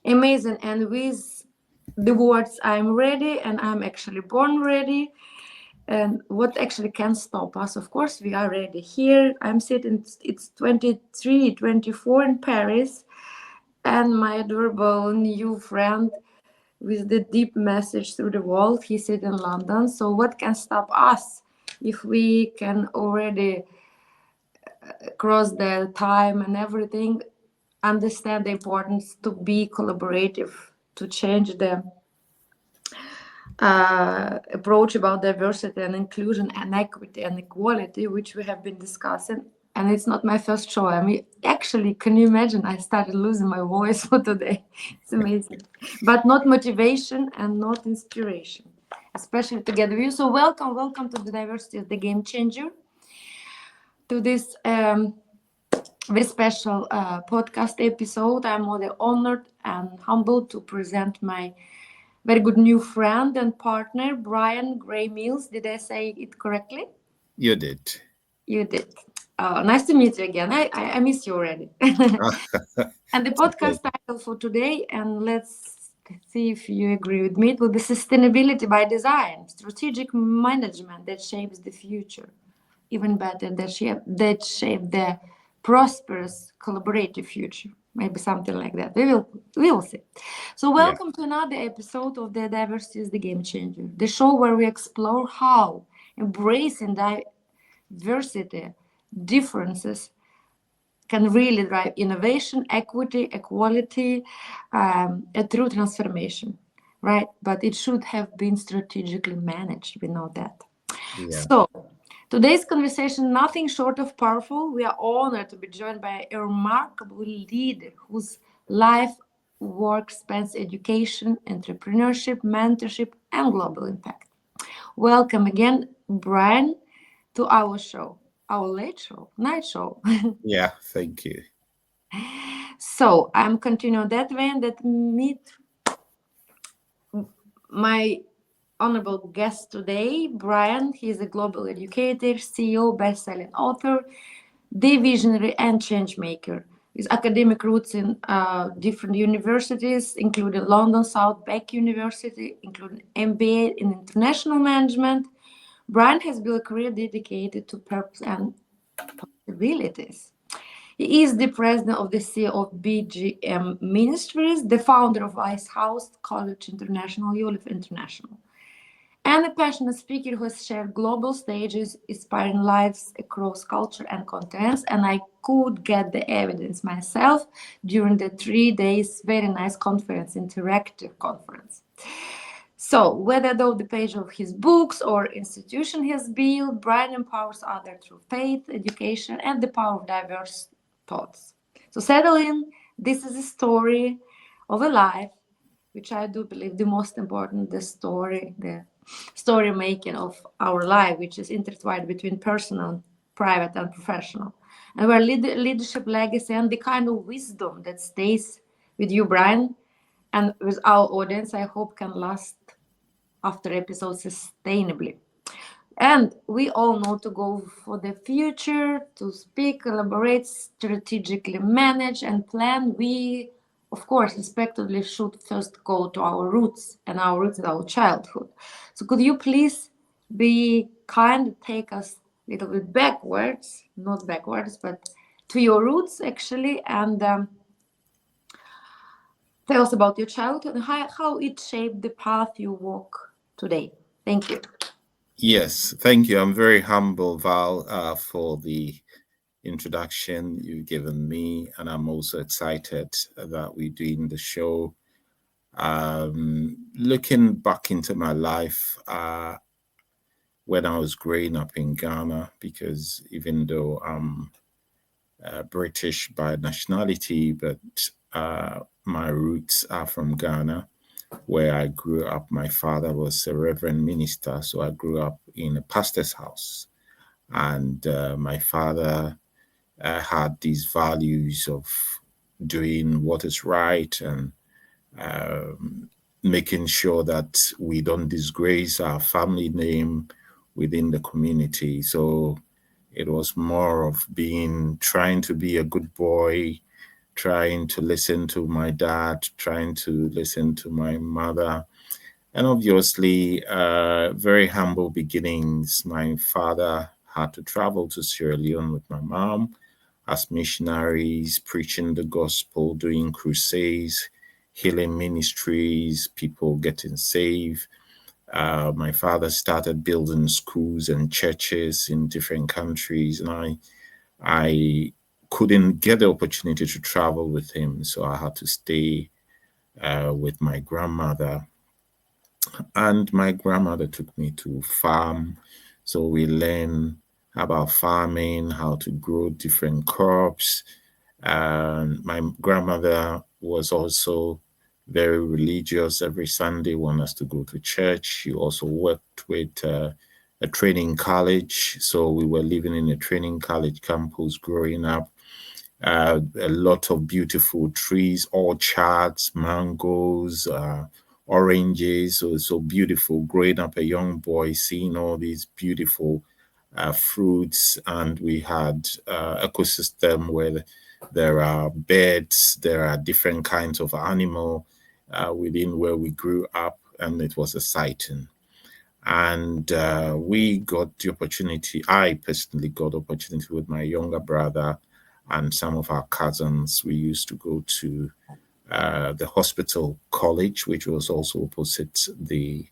Amazing. And with the words, I'm ready and I'm actually born ready. And what actually can stop us? Of course, we are ready. Here, I'm sitting, it's 23, 24 in Paris. And my adorable new friend with the deep message through the world, he's sitting in London. So what can stop us if we can already cross the time and everything, understand the importance to be collaborative, to change the approach about diversity and inclusion and equity and equality, which we have been discussing. And it's not my first show. I mean, actually, can you imagine? I started losing my voice for today. It's amazing. But not motivation and not inspiration, especially together with you. So welcome to the Diversity is the Game Changer, to this very special podcast episode. I'm really honored and humbled to present my very good new friend and partner, Brien Gray-Mills. Did I say it correctly? You did. You did. Nice to meet you again. I miss you already. And the podcast title for today, and let's see if you agree with me, it will be Sustainability by Design, Strategic Management that Shapes the Future. Even better, that shape the prosperous collaborative future. Maybe something like that. We will see. So welcome to another episode of the Diversity is the Game Changer, the show where we explore how embracing diversity, differences can really drive innovation, equity, equality, a true transformation, right? But it should have been strategically managed. We know that. Yeah. So today's conversation, nothing short of powerful. We are honored to be joined by a remarkable leader whose life work spans education, entrepreneurship, mentorship, and global impact. Welcome again, Brien, to our show, our late show, night show. Yeah, thank you. So I'm continuing that way and that meet my honorable guest today, Brien. He's a global educator, CEO, best-selling author, the visionary and change maker. His academic roots in different universities, including London South Bank University, including MBA in international management. Brien has built a career dedicated to purpose and possibilities. He is the president of the CEO of BGM Ministries, the founder of Ice House College International, ULIF International, and a passionate speaker who has shared global stages, inspiring lives across culture and continents. And I could get the evidence myself during the 3 days very nice conference, interactive conference. So whether though the page of his books or institution he has built, Brien empowers others through faith, education, and the power of diverse thoughts. So settle in. This is a story of a life, which I do believe the most important, the story making of our life, which is intertwined between personal, private, and professional. And where leadership, legacy, and the kind of wisdom that stays with you, Brien, and with our audience, I hope can last after episodes sustainably. And we all know to go for the future, to speak, collaborate, strategically manage, and plan. We, of course, respectively should first go to our roots, and our roots is our childhood. So could you please be kind and take us a little bit backwards, not backwards, but to your roots, actually, and tell us about your childhood and how it shaped the path you walk today. Thank you. Yes, thank you. I'm very humble, Val, for the introduction you've given me, and I'm also excited that we're doing the show. Looking back into my life when I was growing up in Ghana, because even though I'm British by nationality, but my roots are from Ghana, where I grew up. My father was a reverend minister, so I grew up in a pastor's house. And my father had these values of doing what is right and making sure that we don't disgrace our family name within the community. So it was more of trying to be a good boy, trying to listen to my dad, trying to listen to my mother. And obviously, very humble beginnings. My father had to travel to Sierra Leone with my mom as missionaries, preaching the gospel, doing crusades, healing ministries, people getting saved. My father started building schools and churches in different countries, and I couldn't get the opportunity to travel with him, so I had to stay with my grandmother. And my grandmother took me to farm, so we learned about farming, how to grow different crops. And my grandmother was also very religious. Every Sunday, wanted us to go to church. She also worked with a training college, so we were living in a training college campus growing up. A lot of beautiful trees, orchards, mangoes, oranges. So beautiful. Growing up a young boy, seeing all these beautiful fruits, and we had ecosystem where there are birds, there are different kinds of animal within where we grew up, and it was exciting. And we got the opportunity. I personally got the opportunity with my younger brother and some of our cousins. We used to go to the hospital college, which was also opposite the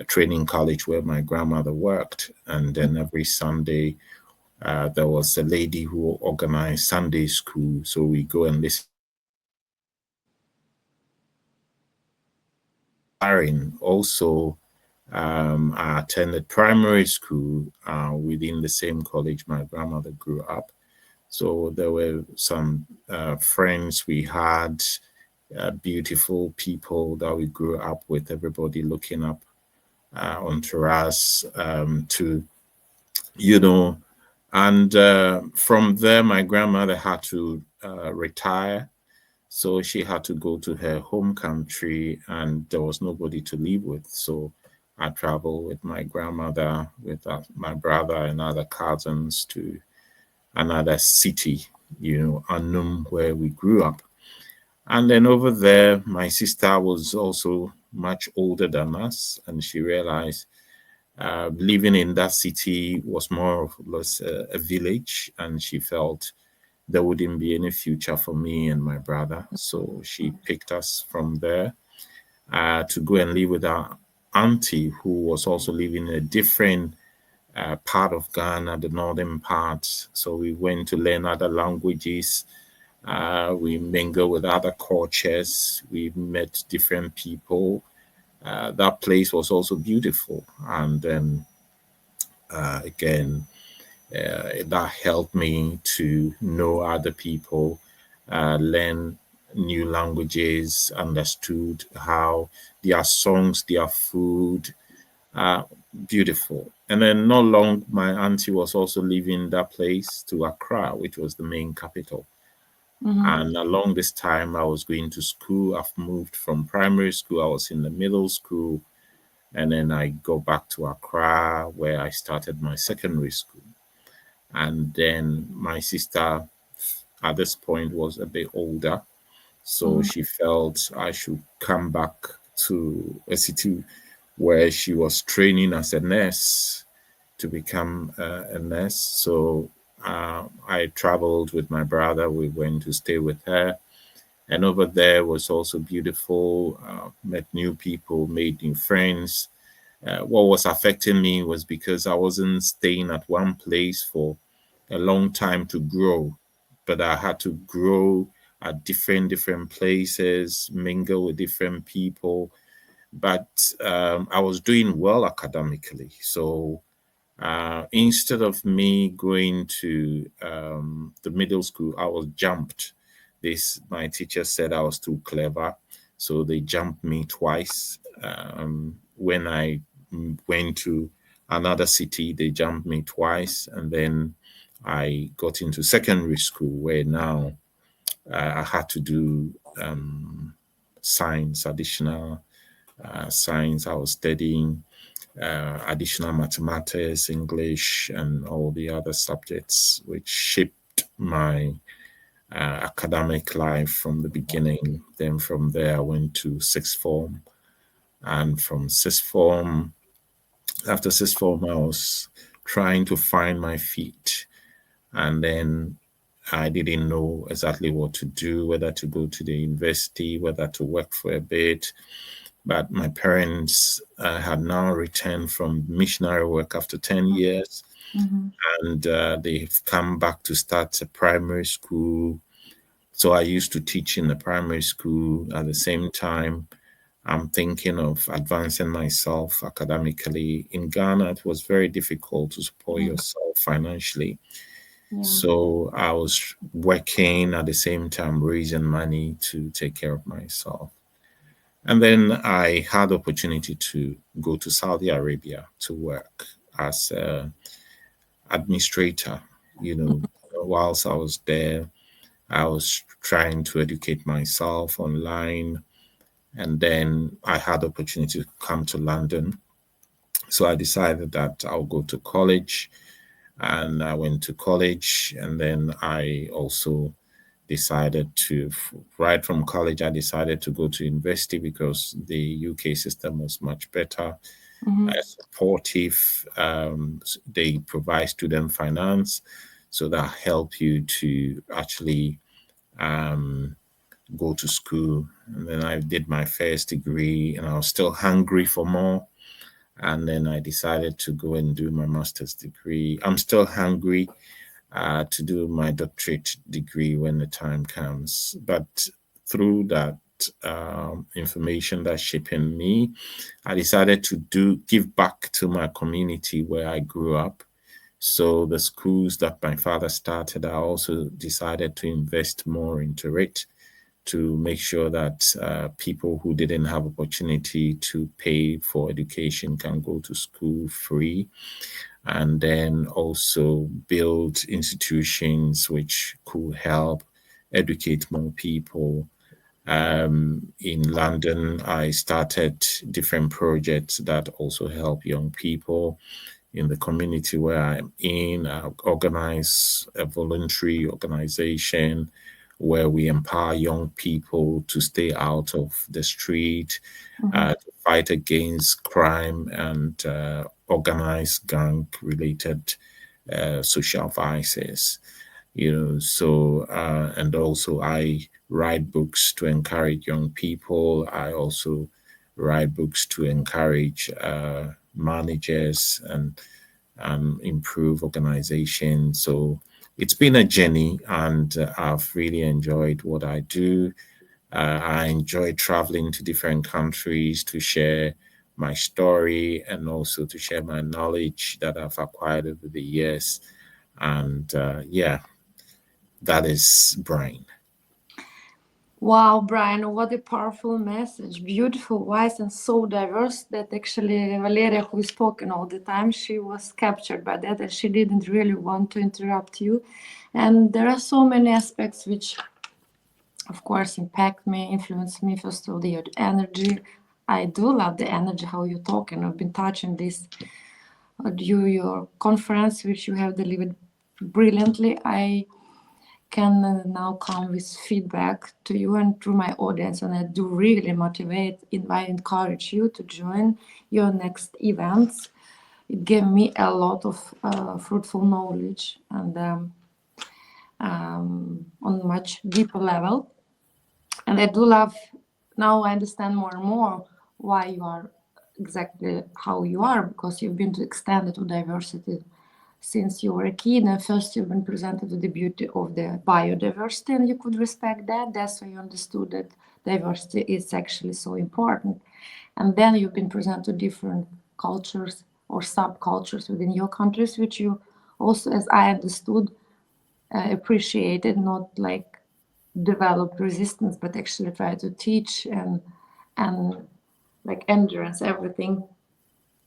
training college where my grandmother worked. And then every Sunday, there was a lady who organized Sunday school. So we go and listen. Also, I attended primary school within the same college my grandmother grew up. So there were some friends we had, beautiful people that we grew up with, everybody looking up onto us to, you know, and from there, my grandmother had to retire. So she had to go to her home country, and there was nobody to live with. So I traveled with my grandmother, with my brother and other cousins to another city, Annum, where we grew up. And then over there, my sister was also much older than us, and she realized living in that city was more or less a village, and she felt there wouldn't be any future for me and my brother. So she picked us from there to go and live with our auntie, who was also living in a different part of Ghana, the northern part. So we went to learn other languages. We mingle with other cultures. We met different people. That place was also beautiful. And then again, that helped me to know other people, learn new languages, understood how their songs, their food, beautiful. And then not long, my auntie was also leaving that place to Accra, which was the main capital. And along this time, I was going to school. I've moved from primary school. I was in the middle school. And then I go back to Accra, where I started my secondary school. And then my sister, at this point, was a bit older. So she felt I should come back to a city where she was training as a nurse to become a nurse. So I traveled with my brother. We went to stay with her. And over there was also beautiful, met new people, made new friends. What was affecting me was because I wasn't staying at one place for a long time to grow, but I had to grow at different places, mingle with different people. But I was doing well academically. So instead of me going to the middle school, I was jumped. My teacher said I was too clever, so they jumped me twice. When I went to another city, they jumped me twice, and then I got into secondary school where now I had to do science, additional science. I was studying additional mathematics, English, and all the other subjects, which shaped my academic life from the beginning. Then from there, I went to sixth form, and from sixth form, after sixth form, I was trying to find my feet, and then I didn't know exactly what to do, whether to go to the university, whether to work for a bit. But my parents had now returned from missionary work after 10 years, Mm-hmm. and they've come back to start a primary school. So I used to teach in the primary school. At the same time, I'm thinking of advancing myself academically. In Ghana, it was very difficult to support Yeah. yourself financially. Yeah. So I was working at the same time, raising money to take care of myself. And then I had opportunity to go to Saudi Arabia to work as a administrator. You know, whilst I was there, I was trying to educate myself online, and then I had opportunity to come to London. So I decided that I'll go to college, and I went to college, and then I also decided to, right from college, I decided to go to university because the UK system was much better, Mm-hmm. supportive. They provide student finance, so that help you to actually um, go to school. And then I did my first degree, and I was still hungry for more. And then I decided to go and do my master's degree. I'm still hungry to do my doctorate degree when the time comes. But through that information that's shaping me, I decided to give back to my community where I grew up. So the schools that my father started, I also decided to invest more into it to make sure that people who didn't have opportunity to pay for education can go to school free, and then also build institutions which could help educate more people. In London, I started different projects that also help young people in the community where I'm in. I organize a voluntary organization where we empower young people to stay out of the street, Mm-hmm. to fight against crime and organized gang related social vices. So and also I write books to encourage young people. I also write books to encourage managers and improve organization. So it's been a journey, and I've really enjoyed what I do. I enjoy traveling to different countries to share my story and also to share my knowledge that I've acquired over the years. And yeah, that is Brien. Wow, Brien, what a powerful message. Beautiful, wise, and so diverse that actually Valeria, who is spoken all the time, she was captured by that and she didn't really want to interrupt you. And there are so many aspects which, of course, impact me, influence me. First of all, the energy. I do love the energy, how you talk, and I've been touching this during your conference, which you have delivered brilliantly. I can now come with feedback to you and to my audience, and I do really motivate, I encourage you to join your next events. It gave me a lot of fruitful knowledge and on much deeper level. And I do love, now I understand more and more why you are exactly how you are, because you've been extended to diversity since you were a kid, and first you've been presented with the beauty of the biodiversity, and you could respect that. That's why you understood that diversity is actually so important. And then you've been presented to different cultures or subcultures within your countries, which you also, as I understood, appreciated, not like developed resistance, but actually try to teach and like endurance, everything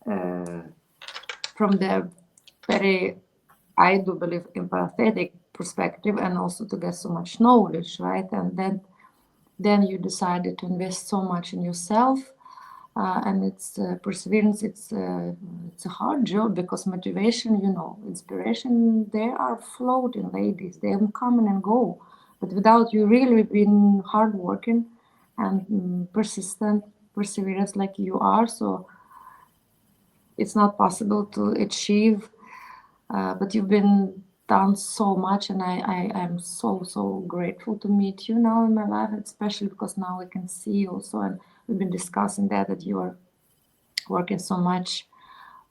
from the very, I do believe, empathetic perspective, and also to get so much knowledge, right? And then you decided to invest so much in yourself, and it's perseverance. It's a hard job because motivation, inspiration, they are floating, ladies. They come and go, But without you really being hardworking and persistent, perseverance like you are, so it's not possible to achieve. But you've been done so much, and I am so grateful to meet you now in my life, especially because now we can see also, and we've been discussing that you are working so much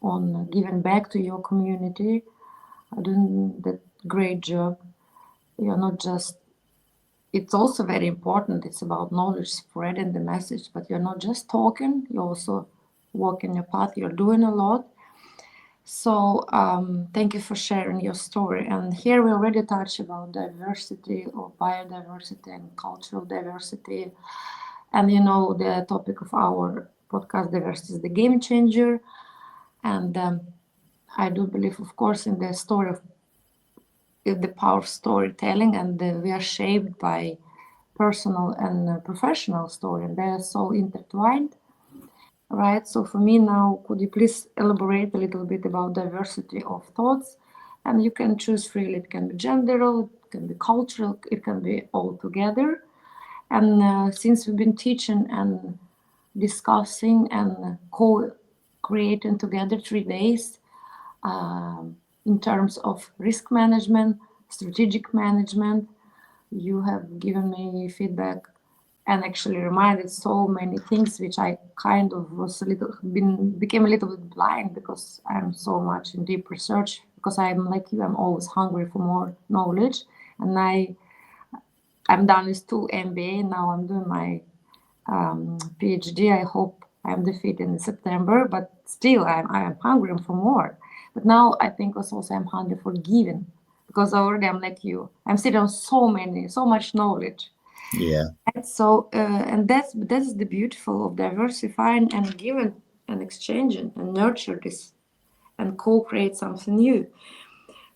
on giving back to your community, doing that great job. You're not just, it's also very important, it's about knowledge, spreading the message, but you're not just talking, you're also walking your path, you're doing a lot. So thank you for sharing your story. And here we already touched about diversity or biodiversity and cultural diversity. And you know, the topic of our podcast, diversity is the game changer. And I do believe, of course, in the story of the power of storytelling, and we are shaped by personal and professional story, and they are so intertwined. Right. So for me now, could you please elaborate a little bit about diversity of thoughts? And you can choose freely. It can be general, it can be cultural, it can be all together. And since we've been teaching and discussing and co-creating together 3 days in terms of risk management, strategic management, you have given me feedback and actually reminded so many things which I kind of was a little became a little bit blind because I'm so much in deep research, because I'm like you, I'm always hungry for more knowledge. And I'm done with 2 MBA, now I'm doing my PhD. I hope I'm defeated in September, but still I'm hungry for more. But now I think also I'm hungry for giving, because already I'm like you. I'm sitting on so much knowledge. Yeah. And so and that's the beautiful of diversifying and giving and exchanging and nurture this and co-create something new.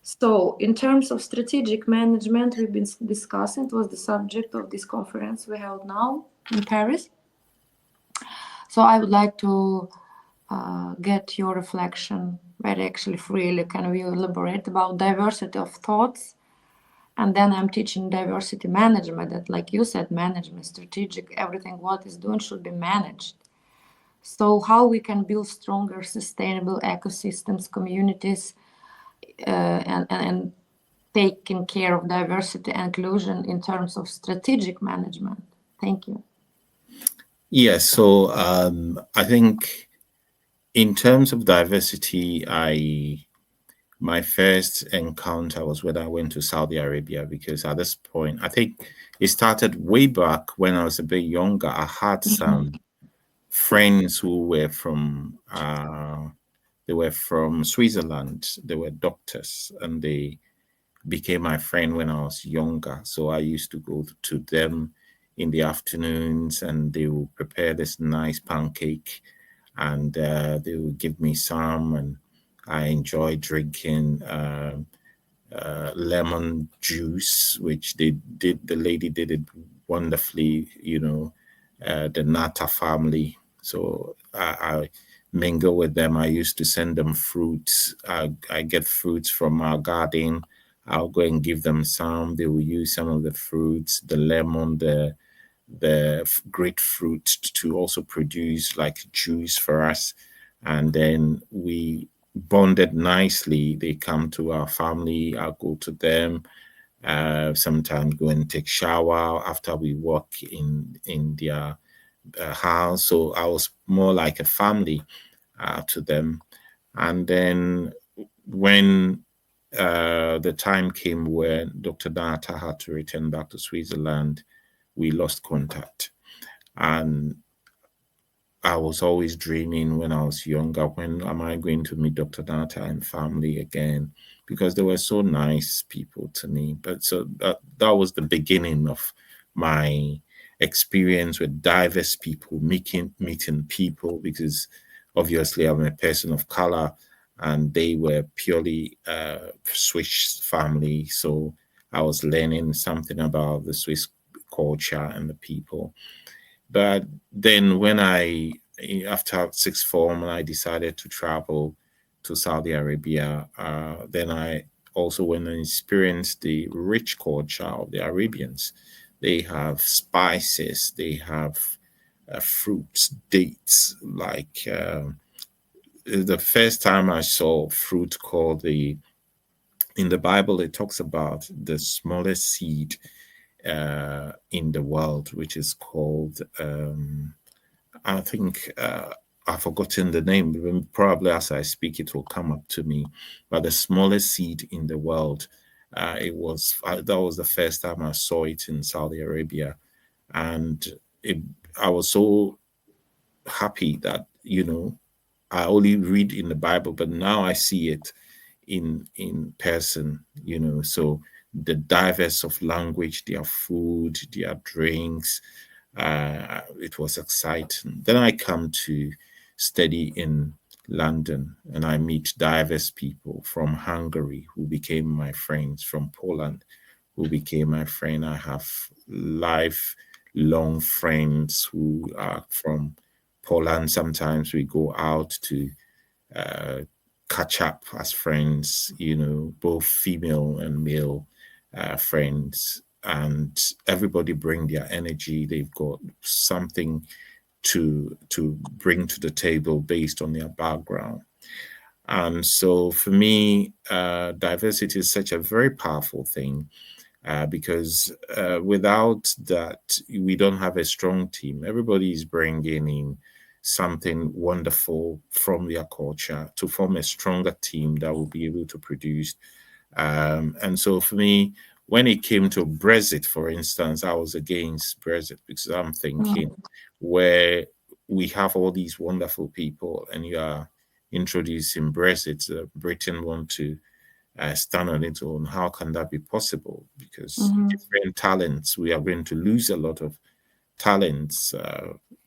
So in terms of strategic management, we've been discussing, it was the subject of this conference we held now in Paris. So I would like to get your reflection very actually freely. Can we elaborate about diversity of thoughts? And then I'm teaching diversity management, that like you said, management, strategic, everything what is doing should be managed. So how we can build stronger, sustainable ecosystems, communities, and taking care of diversity and inclusion in terms of strategic management. Thank you. Yes. So I think in terms of diversity, my first encounter was when I went to Saudi Arabia, because at this point, I think it started way back when I was a bit younger. I had some friends who were from they were from Switzerland. They were doctors, and they became my friend when I was younger. So I used to go to them in the afternoons, and they would prepare this nice pancake, and they would give me some, and I enjoy drinking lemon juice, which they did. The lady did it wonderfully, the Nata family. So I mingle with them. I used to send them fruits. I get fruits from our garden. I'll go and give them some. They will use some of the fruits, the lemon, the grapefruit, to also produce like juice for us. And then we bonded nicely. They come to our family. I'll go to them. Sometimes go and take shower after we work in their house. So I was more like a family to them. And then when the time came when Dr. Data had to return back to Switzerland, we lost contact. And I was always dreaming when I was younger, when am I going to meet Dr. Data and family again? Because they were so nice people to me. But so that was the beginning of my experience with diverse people, meeting people, because obviously I'm a person of color, and they were purely Swiss family. So I was learning something about the Swiss culture and the people. But then after sixth form, I decided to travel to Saudi Arabia. Then I also went and experienced the rich culture of the Arabians. They have spices, they have fruits, dates. Like the first time I saw fruit called in the Bible, it talks about the smallest seed in the world, which is called, I think, I've forgotten the name. Probably as I speak, it will come up to me. But the smallest seed in the world, that was the first time I saw it in Saudi Arabia, and it, I was so happy that I only read in the Bible, but now I see it in person. So the diverse of language, their food, their drinks, it was exciting. Then I come to study in London, and I meet diverse people from Hungary who became my friends, from Poland who became my friend. I have lifelong friends who are from Poland. Sometimes we go out to uh, catch up as friends, both female and male friends. And everybody bring their energy. They've got something to bring to the table based on their background. And so for me, diversity is such a very powerful thing, because without that, we don't have a strong team. Everybody is bringing in something wonderful from their culture to form a stronger team that will be able to produce. And so for me, when it came to Brexit, for instance, I was against Brexit because I'm thinking where we have all these wonderful people and you are introducing Brexit, Britain want to stand on its own. How can that be possible? Because different talents, we are going to lose a lot of talents.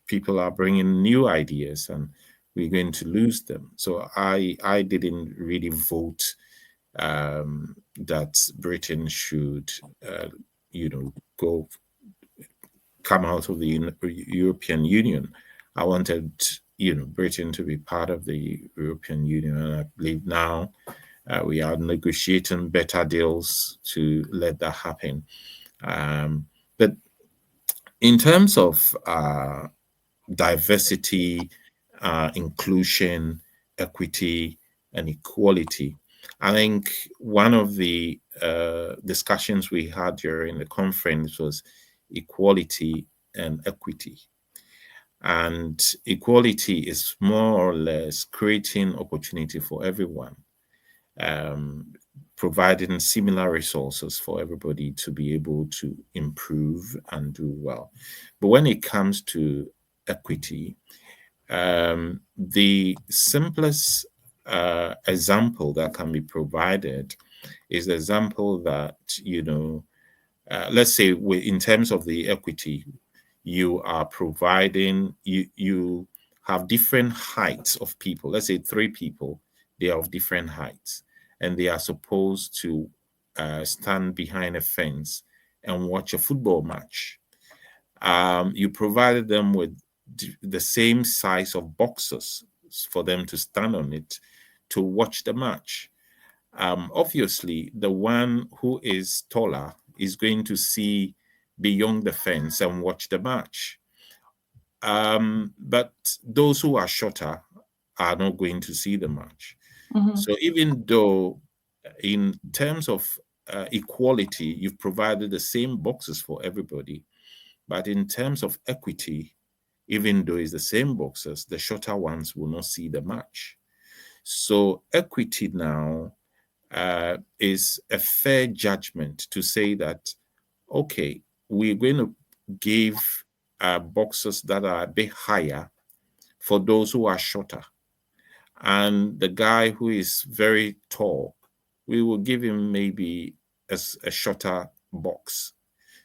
People are bringing new ideas, and we're going to lose them. So I didn't really vote that Britain should, go come out of the European Union. I wanted, Britain to be part of the European Union, and I believe now we are negotiating better deals to let that happen. But in terms of diversity, inclusion, equity, and equality, I think one of the discussions we had during the conference was equality and equity. And equality is more or less creating opportunity for everyone, um, providing similar resources for everybody to be able to improve and do well. But when it comes to equity, the simplest example that can be provided is the example that, let's say in terms of the equity, you are providing, you have different heights of people. Let's say three people, they are of different heights, and they are supposed to stand behind a fence and watch a football match. You provided them with the same size of boxes for them to stand on it to watch the match. Obviously, the one who is taller is going to see beyond the fence and watch the match. But those who are shorter are not going to see the match. So even though in terms of equality, you've provided the same boxes for everybody, but in terms of equity, even though it's the same boxes, the shorter ones will not see the match. So equity now is a fair judgment to say that, okay, we're going to give boxes that are a bit higher for those who are shorter. And the guy who is very tall, we will give him maybe a shorter box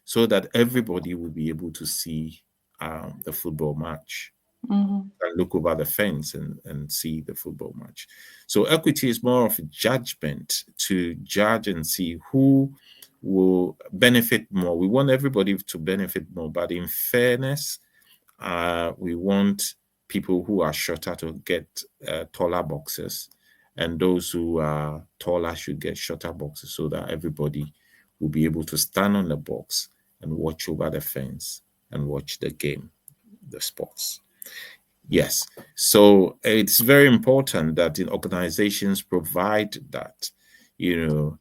so that everybody will be able to see the football match and look over the fence and see the football match. So equity is more of a judgment to judge and see who will benefit more. We want everybody to benefit more, but in fairness, we want people who are shorter to get taller boxes, and those who are taller should get shorter boxes so that everybody will be able to stand on the box and watch over the fence and watch the game, the sports. Yes. So it's very important that in organizations provide that, you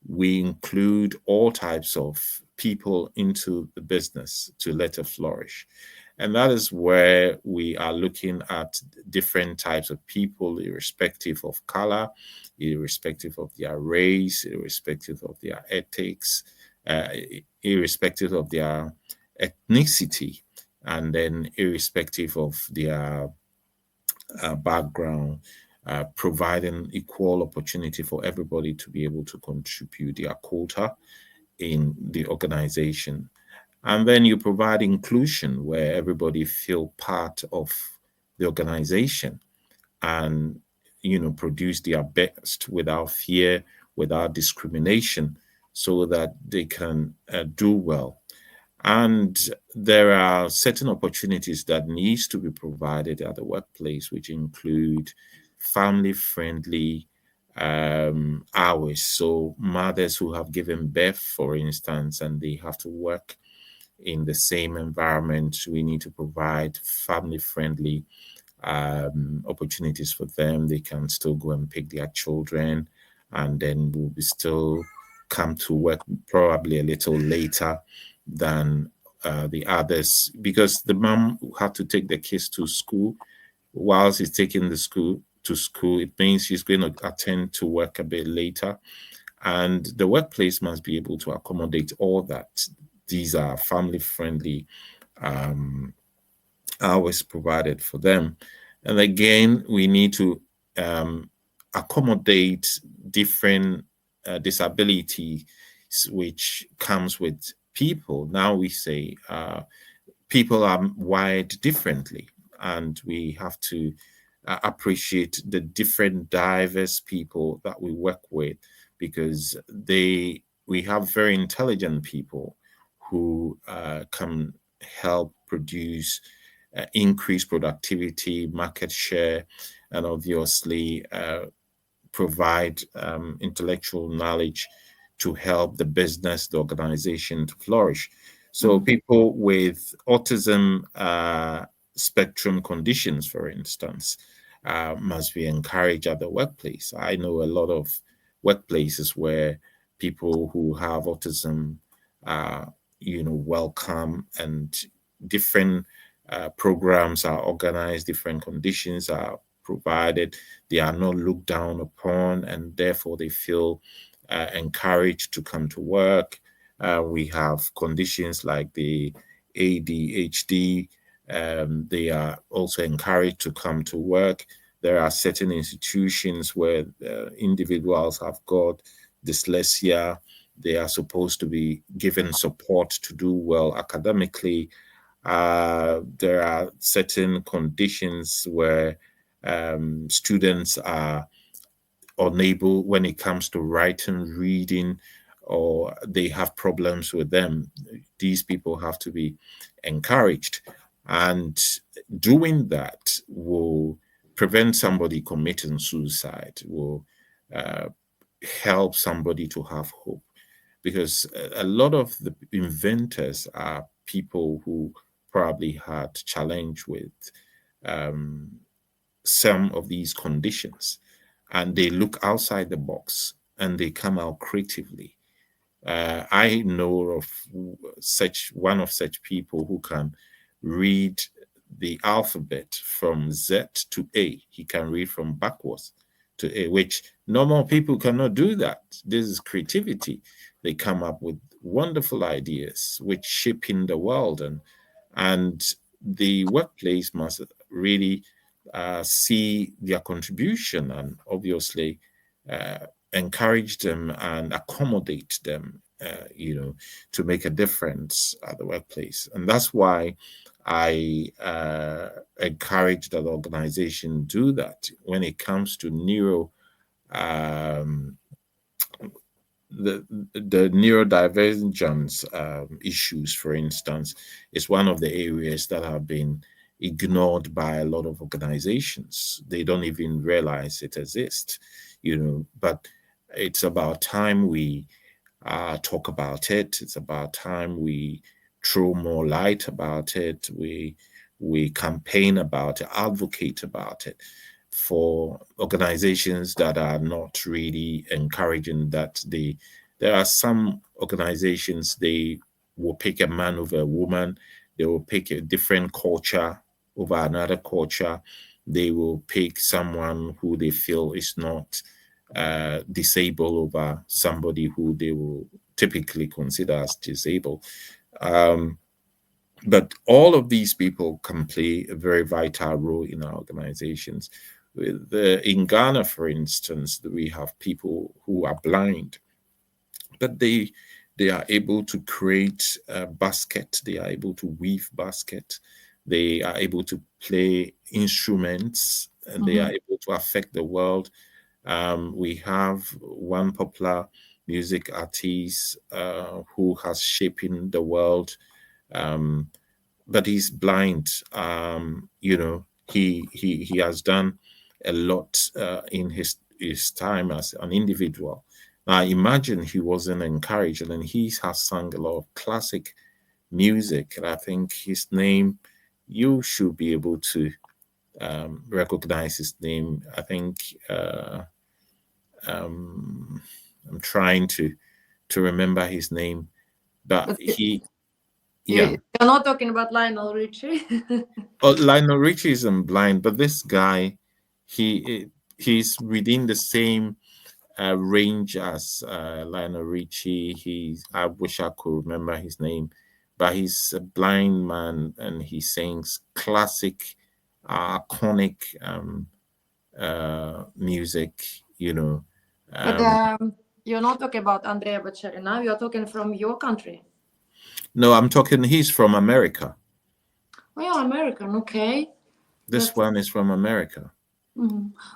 we include all types of people into the business to let it flourish. And that is where we are looking at different types of people, irrespective of color, irrespective of their race, irrespective of their ethics, uh, irrespective of their ethnicity, and then irrespective of their background, providing equal opportunity for everybody to be able to contribute their quota in the organization. And then you provide inclusion where everybody feel part of the organization and produce their best without fear, without discrimination, so that they can do well. And there are certain opportunities that needs to be provided at the workplace, which include family-friendly hours. So mothers who have given birth, for instance, and they have to work in the same environment, we need to provide family-friendly opportunities for them. They can still go and pick their children, and then will be still come to work probably a little later than the others, because the mom have to take the kids to school. Whilst he's taking the school to school, it means she's going to attend to work a bit later, and the workplace must be able to accommodate all that. These are family friendly um, hours provided for them. And again, we need to accommodate different disabilities which comes with people. Now we say people are wired differently, and we have to appreciate the different diverse people that we work with, because we have very intelligent people who can help produce increase productivity, market share, and obviously provide intellectual knowledge to help the business, the organization to flourish. So people with autism spectrum conditions, for instance, must be encouraged at the workplace. I know a lot of workplaces where people who have autism are, welcome, and different programs are organized, different conditions are provided. They are not looked down upon, and therefore they feel encouraged to come to work. We have conditions like the ADHD. They are also encouraged to come to work. There are certain institutions where individuals have got dyslexia. They are supposed to be given support to do well academically. There are certain conditions where students are unable when it comes to writing, reading, or they have problems with them. These people have to be encouraged. And doing that will prevent somebody committing suicide, will uh, help somebody to have hope, because a lot of the inventors are people who probably had challenge with um, some of these conditions, and they look outside the box and they come out creatively. I know of such one of such people who can read the alphabet from Z to A. He can read from backwards to A, which normal people cannot do that. This is creativity. They come up with wonderful ideas which shape in the world, and the workplace must really see their contribution, and obviously uh, encourage them and accommodate them, to make a difference at the workplace. And that's why I encourage that organization do that when it comes to um, the neurodivergence issues, for instance, is one of the areas that have been ignored by a lot of organizations. They don't even realize it exists, but it's about time we talk about it. It's about time we throw more light about it. We campaign about it, advocate about it for organizations that are not really encouraging that. There are some organizations, they will pick a man over a woman, they will pick a different culture over another culture, they will pick someone who they feel is not disabled over somebody who they will typically consider as disabled. But all of these people can play a very vital role in our organizations. In Ghana, for instance, we have people who are blind, but they are able to create a basket. They are able to weave basket. They are able to play instruments, and they are able to affect the world. We have one popular music artist who has shaping the world, but he's blind. He has done a lot in his time as an individual. Now imagine he wasn't encouraged, and he has sung a lot of classic music. And I think his name, you should be able to recognize his name. I think I'm trying to remember his name, but he, yeah. You're not talking about Lionel Richie. Oh, Lionel Richie isn't blind, but this guy, he's within the same range as Lionel Richie. I wish I could remember his name, but he's a blind man and he sings classic, iconic music. But you're not talking about Andrea Bocelli now. You're talking from your country. No, I'm talking. He's from America. Oh, yeah, American. Okay. This one is from America.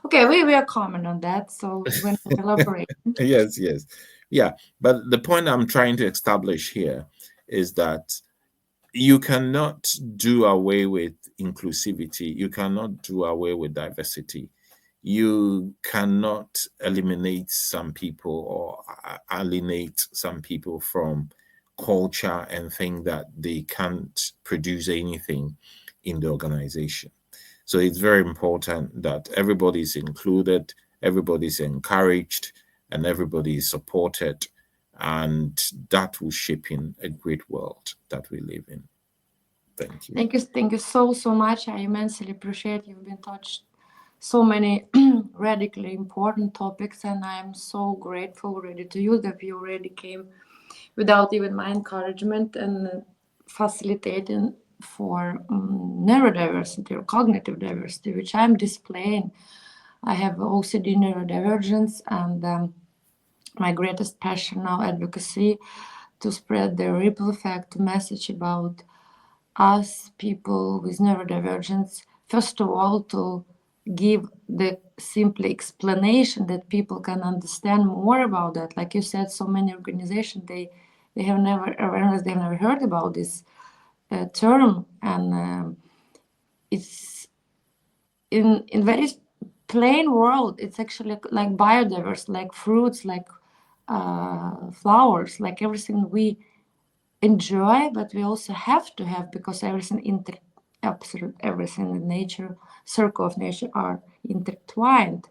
Okay, we are common on that, so when we elaborate. Yes. Yeah. But the point I'm trying to establish here is that you cannot do away with inclusivity. You cannot do away with diversity. You cannot eliminate some people or alienate some people from culture and think that they can't produce anything in the organization. So it's very important that everybody is included, everybody is encouraged, and everybody is supported. And that will shape in a great world that we live in. Thank you. Thank you so much. I immensely appreciate you've been touched so many radically important topics, and I am so grateful already to you that you already came without even my encouragement and facilitating for neurodiversity or cognitive diversity, which I'm displaying. I have OCD neurodivergence, and my greatest passion now, advocacy, to spread the ripple effect message about us people with neurodivergence. First of all, to give the simple explanation that people can understand more about that. Like you said, so many organizations, they have never awareness, they've never heard about this term, and it's in very plain world. It's actually like biodiverse, like fruits, like flowers, like everything we enjoy, but we also have to have, because absolute everything in nature, circle of nature, are intertwined.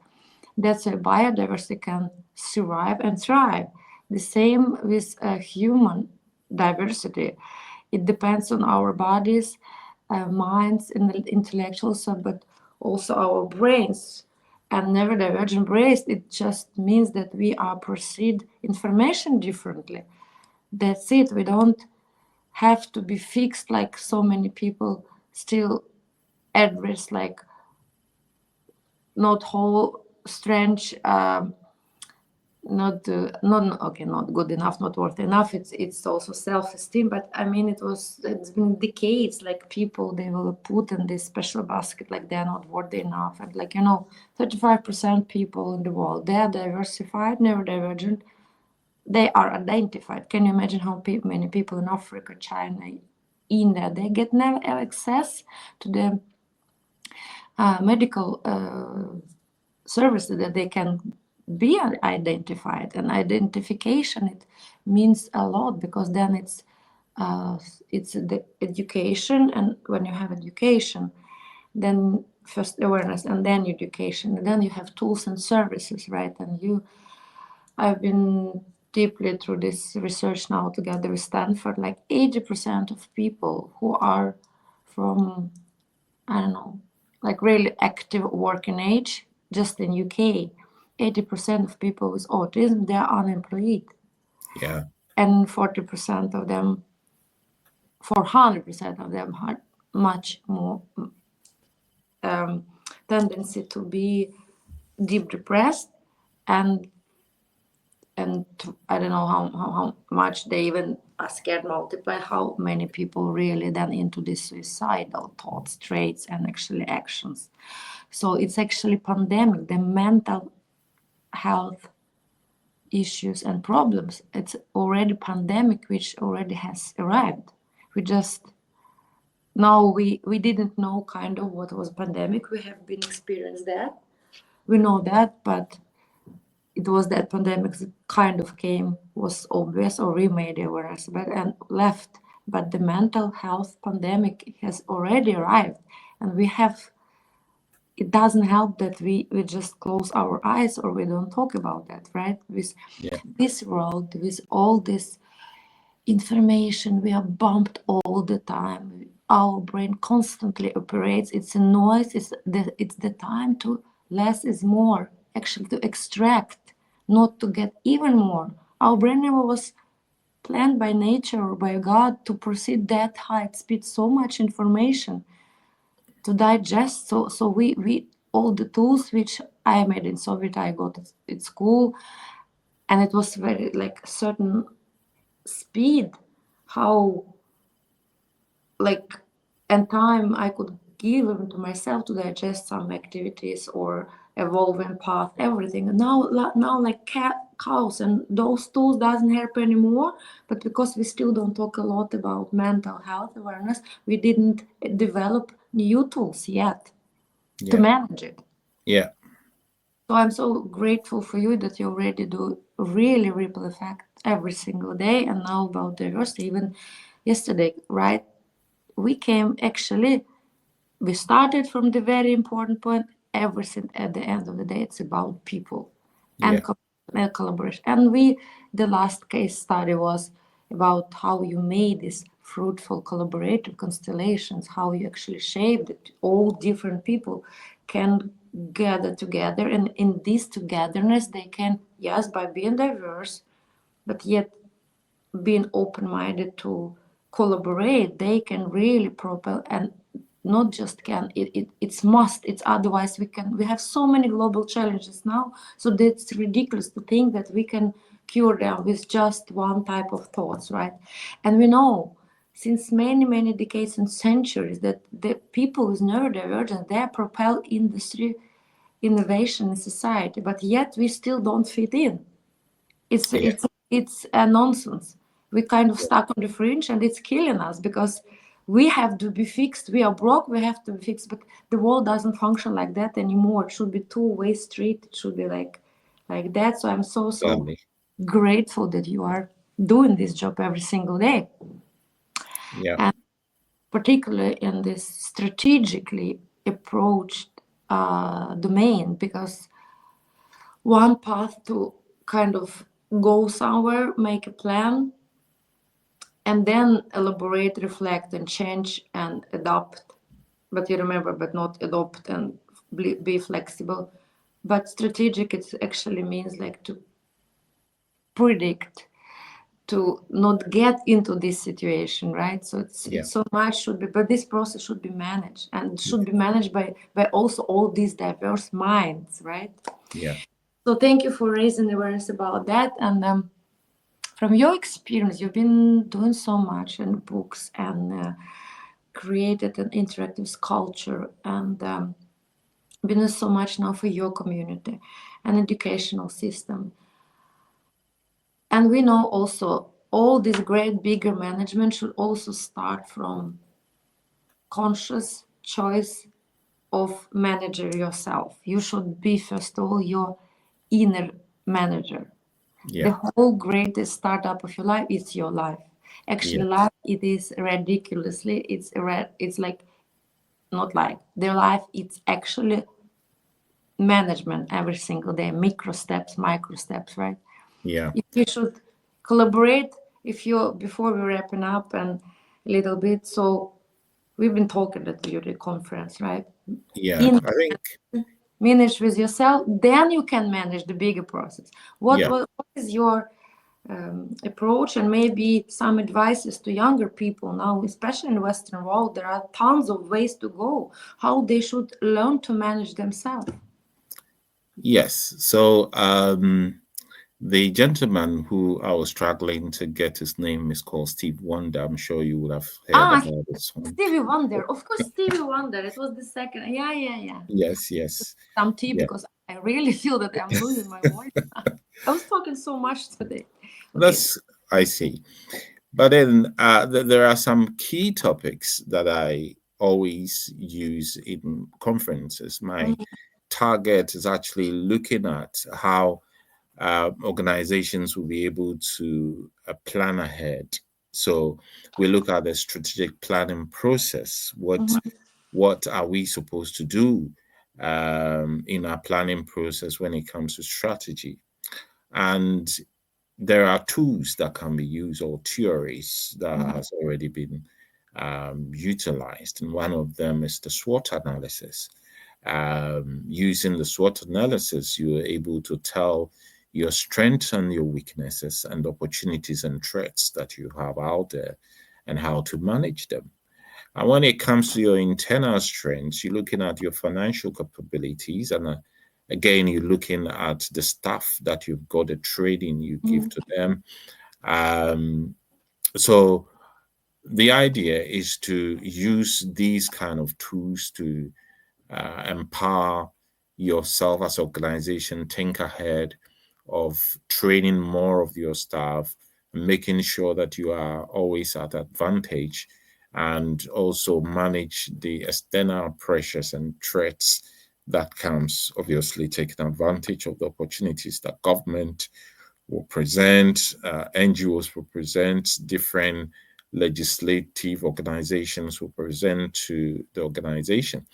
That's why biodiversity can survive and thrive. The same with human diversity. It depends on our bodies, minds, and intellectuals, but also our brains. And neurodivergent brains, it just means that we are perceived information differently. That's it. We don't have to be fixed like so many people still address, like not whole, strange, not good enough, not worth enough. It's also self-esteem. But I mean, it's been decades, like people, they will put in this special basket, like they're not worthy enough. And 35% people in the world, they are diversified, neurodivergent, they are identified. Can you imagine how many people in Africa, China, India, they get never access to the medical services that they can be identified. And identification, it means a lot, because then it's the education, and when you have education, then first awareness and then education, and then you have tools and services, right? And I've been deeply through this research now together with Stanford, like 80% of people who are from, I don't know, like really active working age, just in UK, 80% of people with autism, they are unemployed. Yeah. And 40% of them, 400% of them had much more tendency to be deep depressed, and I don't know how much they even are scared, multiply how many people really then into these suicidal thoughts, traits, and actually actions. So it's actually pandemic, the mental health issues and problems. It's already pandemic, which already has arrived. We just now we didn't know kind of what was pandemic. We have been experienced that. We know that, but it was that pandemic kind of came, was obvious, or we made awareness, but and left. But the mental health pandemic has already arrived, and we have. It doesn't help that we just close our eyes or we don't talk about that, right? With this world, with all this information, we are bumped all the time. Our brain constantly operates. It's a noise. It's the time to less is more. Actually, to extract, not to get even more. Our brain never was planned by nature or by God to proceed that high speed, so much information to digest. So we all the tools which I made in Soviet, I got at school, and it was very like certain speed, how like and time I could give even to myself to digest some activities or evolving path, everything. And now like cows and those tools doesn't help anymore. But because we still don't talk a lot about mental health awareness, we didn't develop new tools yet to manage it. Yeah. So I'm so grateful for you that you already do really ripple effect every single day. And now about diversity, even yesterday, right? We started from the very important point. Everything at the end of the day, it's about people and collaboration. And the last case study was about how you made these fruitful collaborative constellations, how you actually shaped it. All different people can gather together, and in this togetherness, they can, yes, by being diverse, but yet being open-minded to collaborate, they can really propel, and not just can, it's must, it's otherwise we have so many global challenges now, so that's ridiculous to think that we can cure them with just one type of thoughts, right? And we know since many decades and centuries that the people with neurodivergence, they propel industry, innovation in society, but yet we still don't fit in. It's a nonsense. We kind of stuck on the fringe, and it's killing us because we have to be fixed. We are broke. We have to be fixed, but the world doesn't function like that anymore. It should be two-way street. It should be like that. So I'm so grateful that you are doing this job every single day. Yeah. And particularly in this strategically approached domain, because one path to kind of go somewhere, make a plan, and then elaborate, reflect, and change and adopt. But you remember, but not adopt and be flexible. But strategic, it actually means like to predict, to not get into this situation, right? So it's so much should be, but this process should be managed, and should be managed by also all these diverse minds, right? Yeah. So thank you for raising awareness about that. And from your experience, you've been doing so much in books and created an interactive sculpture, and been doing so much now for your community and educational system. And we know also all this great bigger management should also start from conscious choice of manager yourself. You should be first of all your inner manager. The Yeah. whole greatest startup of your life is your life. Actually, Yes. life it is ridiculously. It's like not like their life. It's actually management every single day, micro steps, right? Yeah. If you should collaborate, if you before we wrapping up and a little bit, so we've been talking at the conference, right? Yeah. In I think. manage with yourself, then you can manage the bigger process. Yeah. What is your approach and maybe some advices to younger people now, especially in the Western world? There are tons of ways to go, how they should learn to manage themselves. Yes. So the gentleman who I was struggling to get his name is called Steve Wonder. I'm sure you would have heard Ah, about this one. Stevie Wonder. Of course, Stevie Wonder. It was the second. Yeah, yeah, yeah. Yes. Yes. Some tea Yeah. because I really feel that I'm losing my voice. I was talking so much today. Okay. That's I see. But then there are some key topics that I always use in conferences. My Mhm, target is actually looking at how organizations will be able to plan ahead. So we look at the strategic planning process. mhm, What are we supposed to do in our planning process when it comes to strategy? And there are tools that can be used or theories that mhm, has already been utilized, and one of them is the SWOT analysis. Using the SWOT analysis, you are able to tell your strengths and your weaknesses and opportunities and threats that you have out there and how to manage them. And when it comes to your internal strengths, you're looking at your financial capabilities. And again, you're looking at the staff that you've got, the training you give mhm, to them. Um, so the idea is to use these kind of tools to empower yourself as organization, think ahead of training more of your staff, making sure that you are always at advantage, and also manage the external pressures and threats that comes obviously taking advantage of the opportunities that government will present, NGOs will present, different legislative organizations will present to the organization,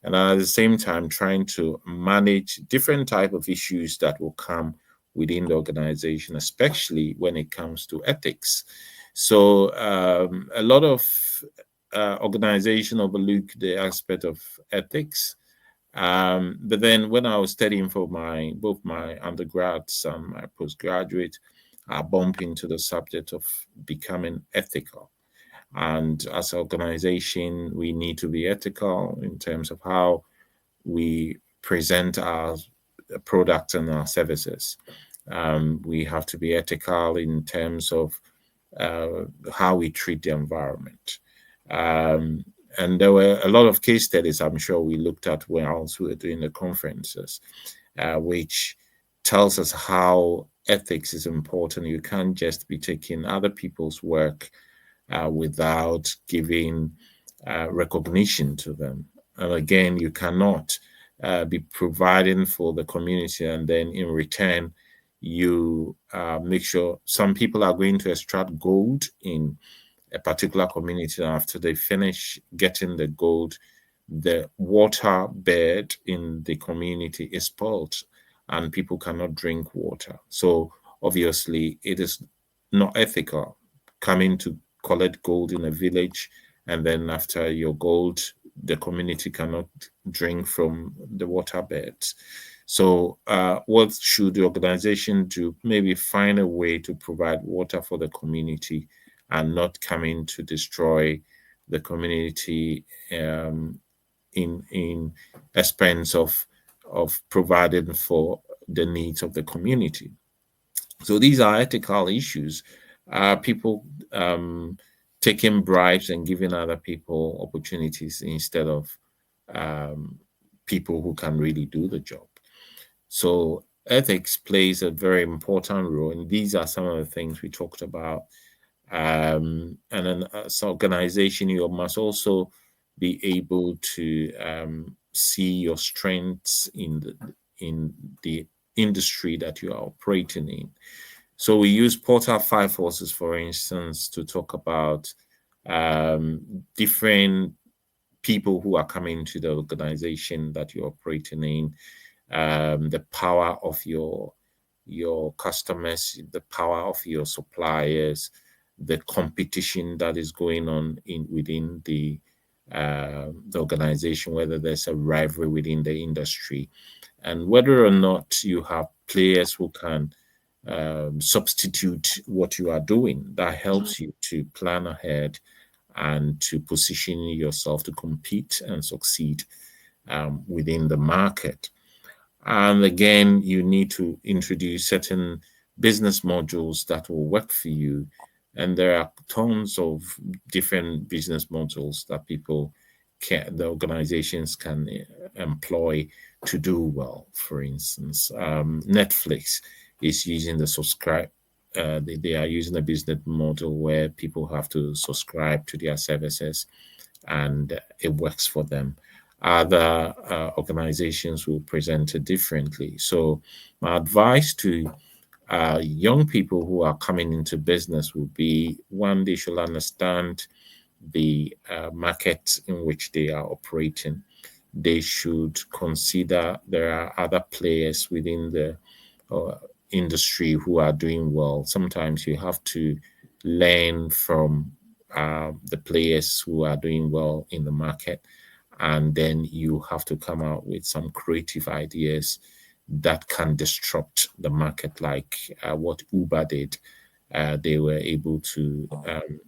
and at the same time trying to manage different type of issues that will come within the organization, especially when it comes to ethics. So a lot of organization overlook the aspect of ethics, but then when I was studying for my both my undergrads and my postgraduate, I bump into the subject of becoming ethical. And as an organization, we need to be ethical in terms of how we present our products and our services. We have to be ethical in terms of how we treat the environment. Um, and there were a lot of case studies I'm sure we looked at when else we were doing the conferences, which tells us how ethics is important. You can't just be taking other people's work without giving recognition to them. And again, you cannot be providing for the community and then in return, you make sure some people are going to extract gold in a particular community. And after they finish getting the gold, the water bed in the community is spoiled and people cannot drink water. So obviously, it is not ethical coming to collect gold in a village, and then after your gold, the community cannot drink from the water beds. So, what should the organization do? Maybe find a way to provide water for the community and not coming to destroy the community in expense of providing for the needs of the community. So these are ethical issues. People taking bribes and giving other people opportunities instead of um, people who can really do the job. So ethics plays a very important role, and these are some of the things we talked about And then as an organization, you must also be able to see your strengths in the industry that you are operating in. So we use Portal 5 Forces, for instance, to talk about different people who are coming to the organization that you're operating in, the power of your customers, the power of your suppliers, the competition that is going on within the organization, whether there's a rivalry within the industry, and whether or not you have players who can substitute what you are doing. That helps you to plan ahead and to position yourself to compete and succeed within the market. And again, you need to introduce certain business modules that will work for you. And there are tons of different business modules that the organizations can employ to do well. For instance, Netflix is using the subscribe. They are using a business model where people have to subscribe to their services, and it works for them. Other organizations will present it differently. So, my advice to young people who are coming into business would be: one, they should understand the market in which they are operating. They should consider there are other players within the uh, industry who are doing well. Sometimes you have to learn from the players who are doing well in the market, and then you have to come out with some creative ideas that can disrupt the market, like what Uber did. They were able to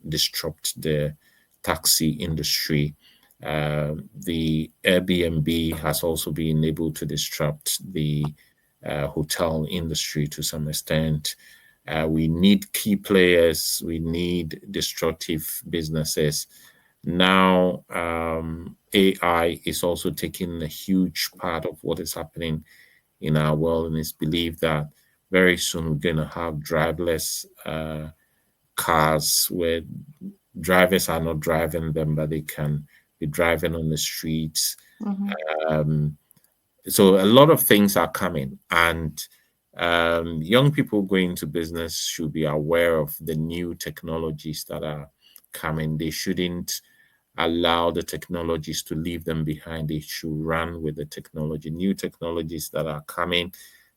disrupt the taxi industry. The Airbnb has also been able to disrupt the hotel industry to some extent. We need key players. We need destructive businesses. Now, AI is also taking a huge part of what is happening in our world, and it's believed that very soon we're going to have driverless cars where drivers are not driving them, but they can be driving on the streets. Um, so a lot of things are coming, and young people going to business should be aware of the new technologies that are coming. They shouldn't allow the technologies to leave them behind. They should run with the technology. New technologies that are coming,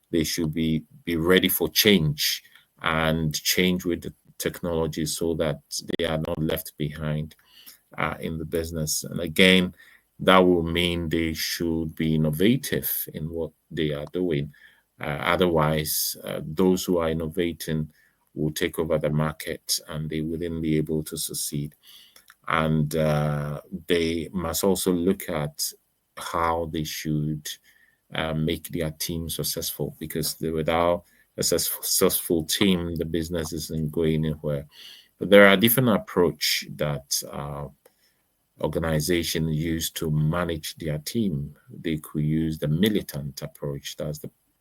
they should be ready for change and change with the technology so that they are not left behind in the business. And again, that will mean they should be innovative in what they are doing. Otherwise, those who are innovating will take over the market and they wouldn't be able to succeed. And they must also look at how they should make their team successful, because without a successful team, the business isn't going anywhere. But there are different approach that organizations use to manage their team. They could use the militant approach, that's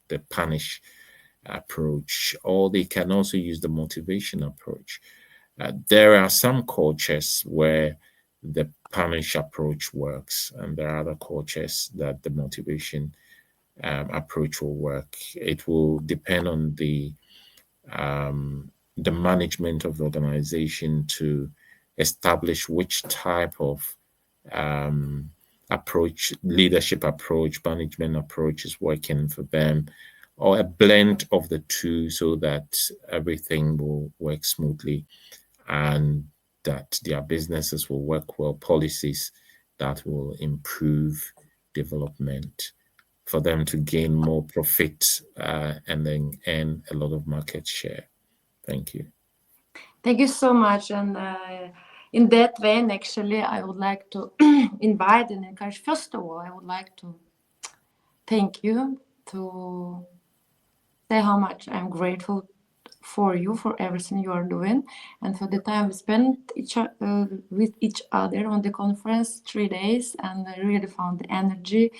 the punish approach, or they can also use the motivation approach. There are some cultures where the punish approach works, and there are other cultures that the motivation approach will work. It will depend on the management of the organization to establish which type of approach, leadership approach, management approach is working for them, or a blend of the two so that everything will work smoothly and that their businesses will work well, policies that will improve development for them to gain more profit and then earn a lot of market share. Thank you. Thank you so much. And in that vein, actually, I would like to invite and encourage. First of all, I would like to thank you, to say how much I'm grateful for you, for everything you are doing, and for the time we spent with each other on the conference, 3 days, and I really found the energy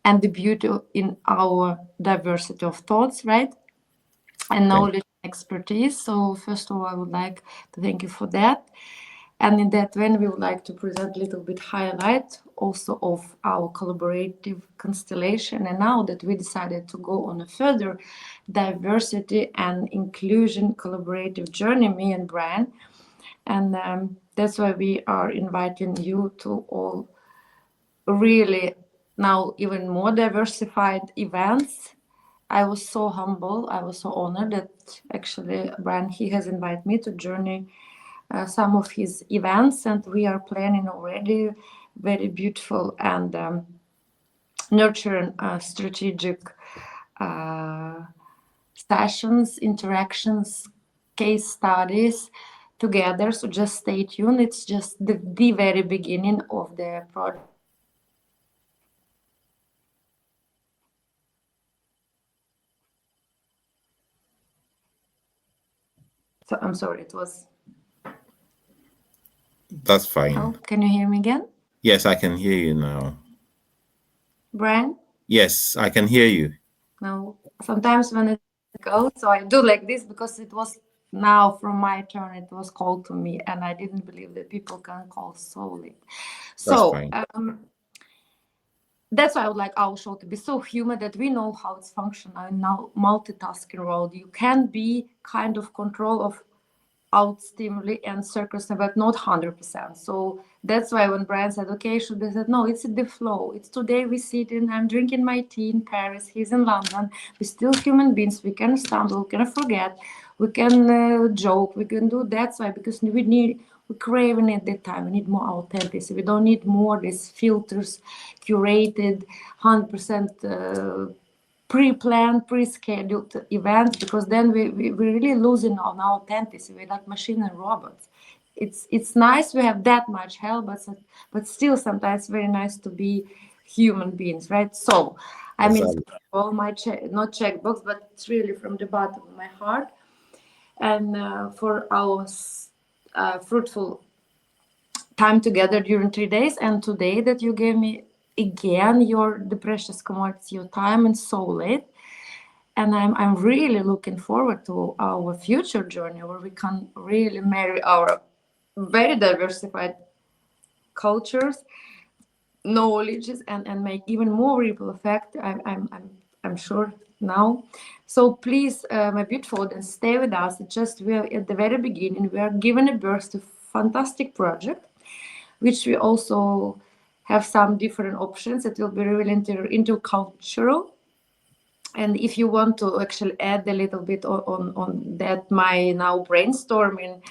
and the beauty in our diversity of thoughts, right? And knowledge, expertise. So first of all, I would like to thank you for that. And in that vein, we would like to present a little bit highlight also of our collaborative constellation. And now that we decided to go on a further diversity and inclusion collaborative journey, me and Brien, and that's why we are inviting you to all really now even more diversified events. I was so humble, I was so honored that actually Brien, he has invited me to journey some of his events, and we are planning already very beautiful and nurturing strategic sessions, interactions, case studies together. So just stay tuned. It's just the very beginning of the project. So I'm sorry, it was. That's fine. Oh, can you hear me again? Yes, I can hear you now. Brien? Yes, I can hear you. No. Sometimes when it goes, so I do like this because it was now from my turn, it was called to me, and I didn't believe that people can call so late. So that's why I would like our show to be so human that we know how it's functional and now multitasking world. You can be kind of control of out stimuli and circus, but not 100%. So that's why when Brien said, okay, should be said, no, it's the flow. It's today we sit in, I'm drinking my tea in Paris, he's in London. We're still human beings. We can stumble, we can forget, we can joke, we can do. That's why, because we're craving at that time. We need more authenticity. We don't need more these filters, curated, 100% pre-planned, pre-scheduled events, because then we're really losing on our authenticity. We're like machine and robots. It's nice we have that much help, but still sometimes very nice to be human beings, right? So I mean, all my not checkbox, but it's really from the bottom of my heart, and for our fruitful time together during 3 days, and today that you gave me again the precious commodity, your time and soul, and I'm really looking forward to our future journey where we can really marry our very diversified cultures, knowledges, and make even more ripple effect. I'm sure now. So please, my beautiful audience, stay with us. It's just we are at the very beginning. We are giving a birth to fantastic project, which we also have some different options that will be really intercultural. And if you want to actually add a little bit on that, my now brainstorming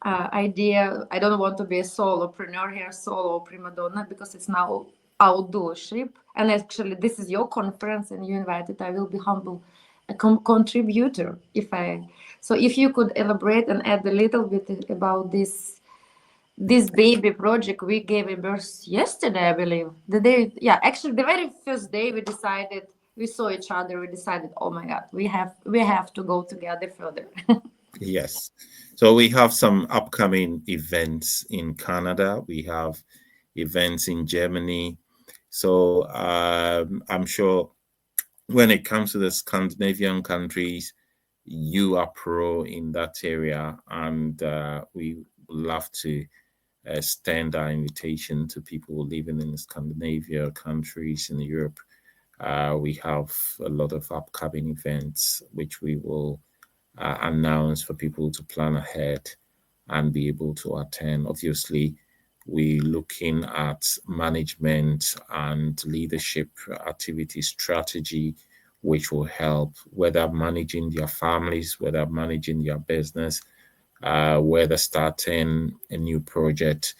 idea, I don't want to be a solopreneur here, solo prima donna, because it's now outdoorship. And actually, this is your conference and you invited. I will be humble a contributor so if you could elaborate and add a little bit about this baby project. We gave a birth yesterday, I believe. Actually the very first day we saw each other, we decided, oh my God, we have to go together further. Yes. So we have some upcoming events in Canada. We have events in Germany. So I'm sure when it comes to the Scandinavian countries, you are pro in that area, and we would love to extend our invitation to people living in the Scandinavia countries in Europe. We have a lot of upcoming events which we will announce for people to plan ahead and be able to attend. Obviously, we're looking at management and leadership activity strategy, which will help, whether managing their families, whether managing their business, whether starting a new project.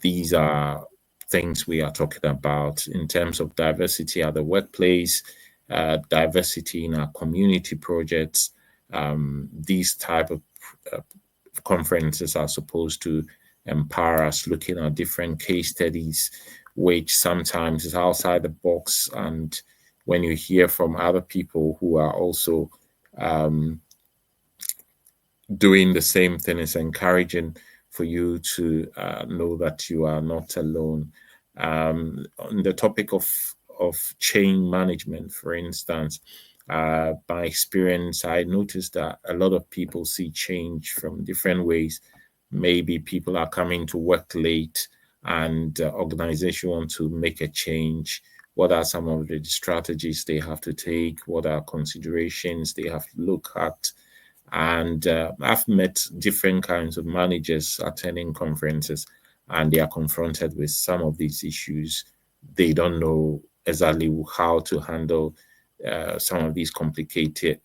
These are things we are talking about in terms of diversity at the workplace, diversity in our community projects. These type of conferences are supposed to empower us, looking at different case studies, which sometimes is outside the box. And when you hear from other people who are also doing the same thing, is encouraging for you to know that you are not alone. On the topic of change management, for instance, by experience, I noticed that a lot of people see change from different ways. Maybe people are coming to work late and organization want to make a change. What are some of the strategies they have to take? What are considerations they have to look at? And I've met different kinds of managers attending conferences, and they are confronted with some of these issues. They don't know exactly how to handle some of these complicating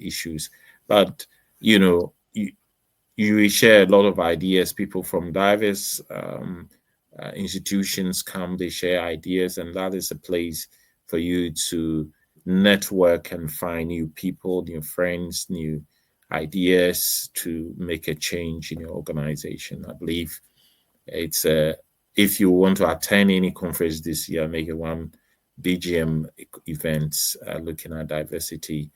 issues. But you know, you share a lot of ideas. People from diverse institutions come, they share ideas, and that is a place for you to network and find new people, new friends, new ideas to make a change in your organization. I believe it's if you want to attend any conference this year, make it one BGM events looking at diversity,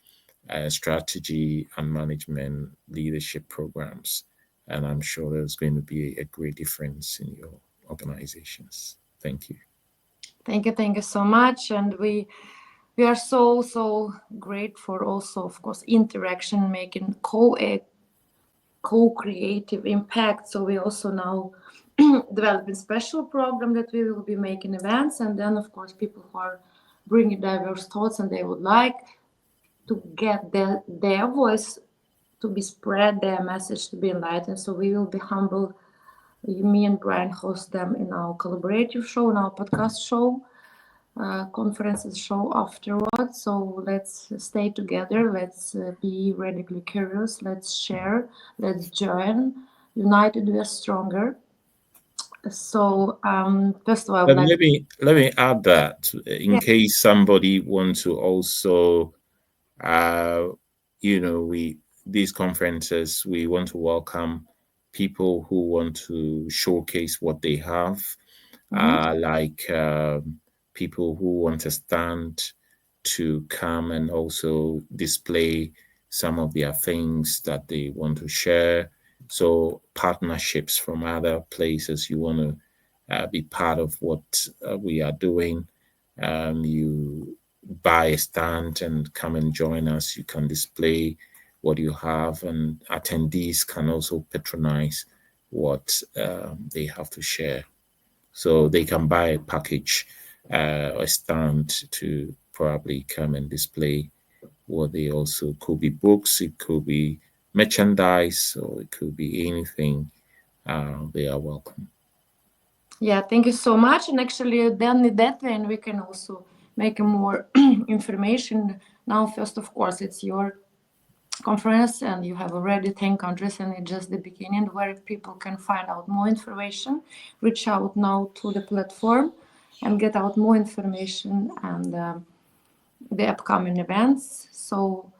strategy and management leadership programs. And I'm sure there's going to be a great difference in your organizations. Thank you. Thank you so much. And we are so great for also, of course, interaction, making co-creative impact. So we also now developing special program that we will be making events, and then of course people who are bringing diverse thoughts and they would like to get their voice to be spread, their message to be enlightened. So we will be humble. Me and Brien host them in our collaborative show, in our podcast show, conferences show afterwards. So let's stay together. Let's be radically curious. Let's share. Let's join. United we are stronger. So first of all, I would But like let me add that in yeah. case somebody wants to also, these conferences, we want to welcome people who want to showcase what they have, like people who want to stand to come and also display some of their things that they want to share. So partnerships from other places, you want to be part of what we are doing. You buy a stand and come and join us. You can display what you have, and attendees can also patronize what they have to share. So they can buy a package, a stand to probably come and display what they also could be books, it could be merchandise, or it could be anything. They are welcome. Yeah, thank you so much. And actually, then that way, and we can also make more information. Now, first, of course, it's your conference, and you have already 10 countries, and it's just the beginning where people can find out more information, reach out now to the platform and get out more information and the upcoming events. So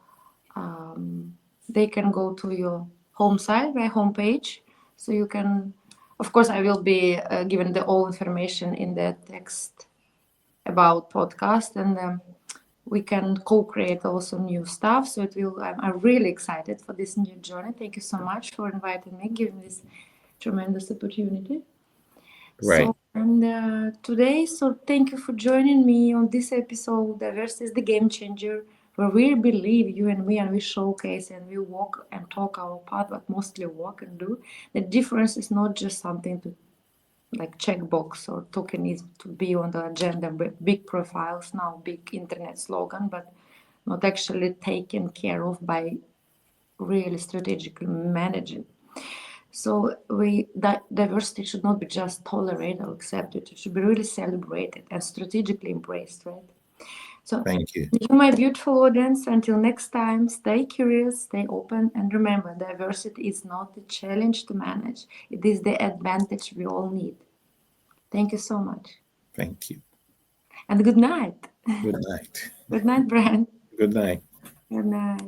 they can go to your home site, my homepage. So you can, of course, I will be giving the all information in the text about podcast, and we can co-create also new stuff. So it will. I'm really excited for this new journey. Thank you so much for inviting me, giving this tremendous opportunity. Right. So and today, so thank you for joining me on this episode. Diversity is the game changer, where we believe you and me, and we showcase and we walk and talk our path, but mostly walk and do. The difference is not just something to like checkbox or tokenism to be on the agenda, big profiles now, big internet slogan, but not actually taken care of by really strategically managing. So diversity should not be just tolerated or accepted. It should be really celebrated and strategically embraced, right? So Thank you. you, my beautiful audience, until next time, stay curious, stay open, and remember, diversity is not a challenge to manage. It is the advantage we all need. Thank you so much. Thank you. And good night. Good night. Good night, Brent. Good night. Good night.